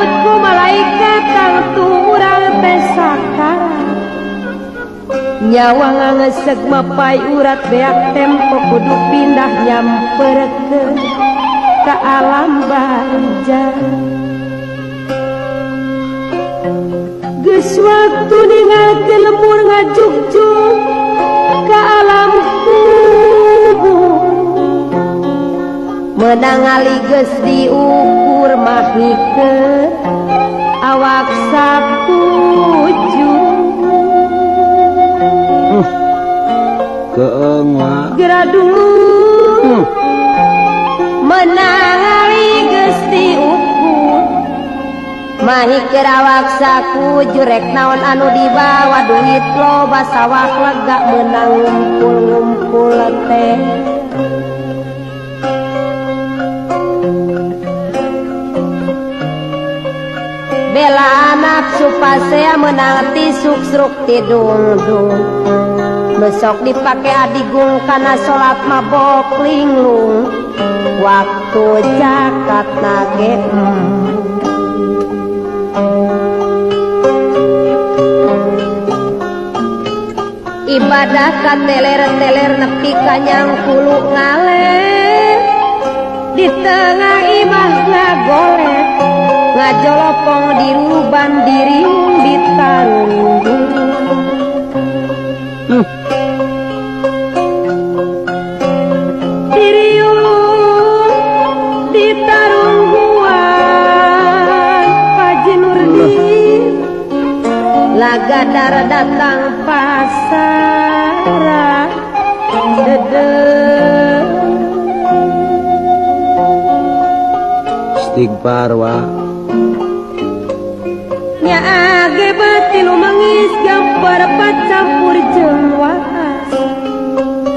disambutku malaikat kang turang teh sakara nyawa ngangeseg mapai urat beak tempo kudu pindah nyamperkeun ka alam barzah geus waktu ninggalkeun lemur ngajugjug ka alam kubur menang ali geus diukur mahikeun awak sapuju keengwa geradung menang ali geus diukur mahikeun awak sapuju rek naon anu dibawa duit loba sawak lega menang ngumpul-ngumpul teh bela anak supasea menang tisuk-sruk tidung-dung besok dipake adigung kana salat mabok linglung waktu zakat nage ibadah kateler-teler nepi ka nyangkulu ngaleh di tengah imah ngagoleh ngajolopong diruban diriung ditarunggung diriung ditarungguan Paji Nurdin lagadar datang pasara dedeh istighfar wa nya age batilu mangis gampar pacampur jeung waas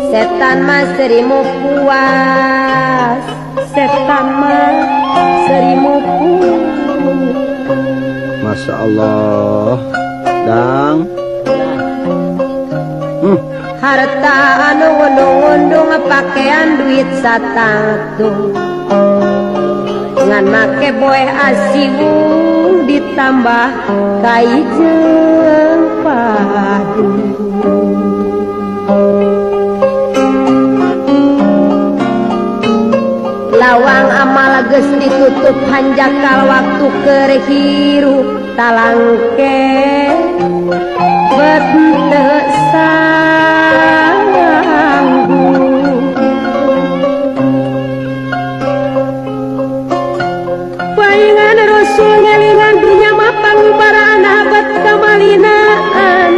setan mah serimu puas setan mah serimu puas Masya Allah dang harta anu ngundung-ngundung pakaian duit satatu ngan make boeh asiwung ditambah kai jeung padu lawang amal geus ditutup hanjakal waktu keur hirup talangke bet teu sanggup paingan Rasul ngelingan dunya mapang para anak kamalinaan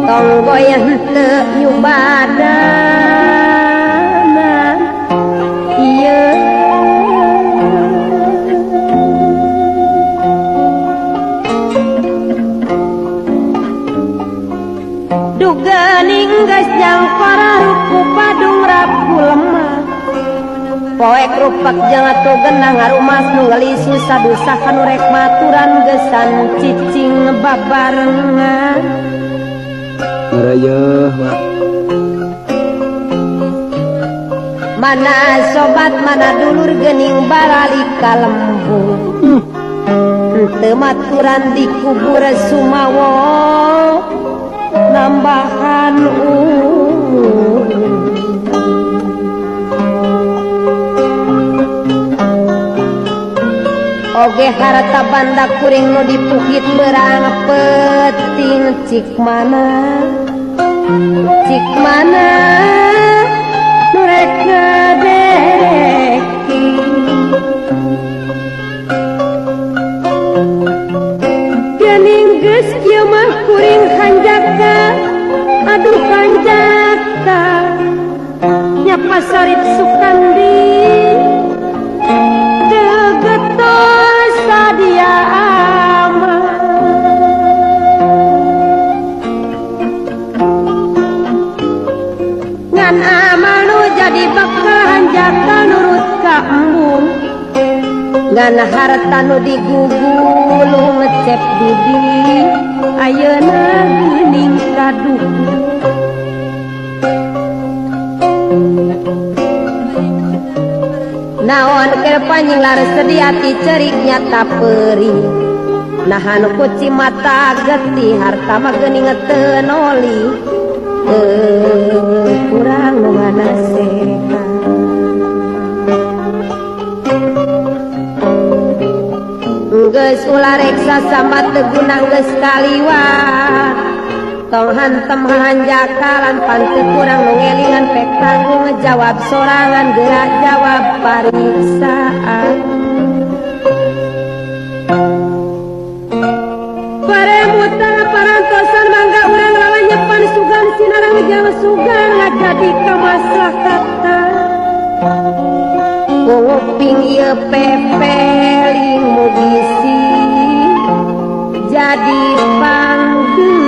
tong goyah teu nyubadanan ieu dugening geus jang pararuku padung rapu lemah poek rupak jeung atuh genah ngarumas nu ngalisu sadusa kanu rek maturan gesan cicing babarengan ngarayeuh wa mana sobat mana dulur geuning baralika lembut teu maturan dikubur sumawo nambahan oge harta banda kuring nu dipukit berang peting cik mana nu rek ngadeki geuning geus kieu mah kuring hanjaka aduh hanjaka nya pasarit Sukandi degetos sadia aman ngan amal nu jadi bakal hanjaka nurut ka embung ngan harta nu digugulu ngecep budi ayeuna geuning kaduh naon keur panjing laras sediati cerik nyata perih nahan kuci mata getih harta mah geuning teu noli kurang nu nganasehat geus ulah reksa sambat teu guna geus kaliwat tong hantem hanjakalan panteu kurang nu ngelingan pek tanggung ngejawab sorangan gerak jawab pariksaan paremutan parantosan mangga urang lawan nyepan sugan sinarang jawa sugan ngajadi ka maslahatan nguping ieu pepeling mugisi jadi panggung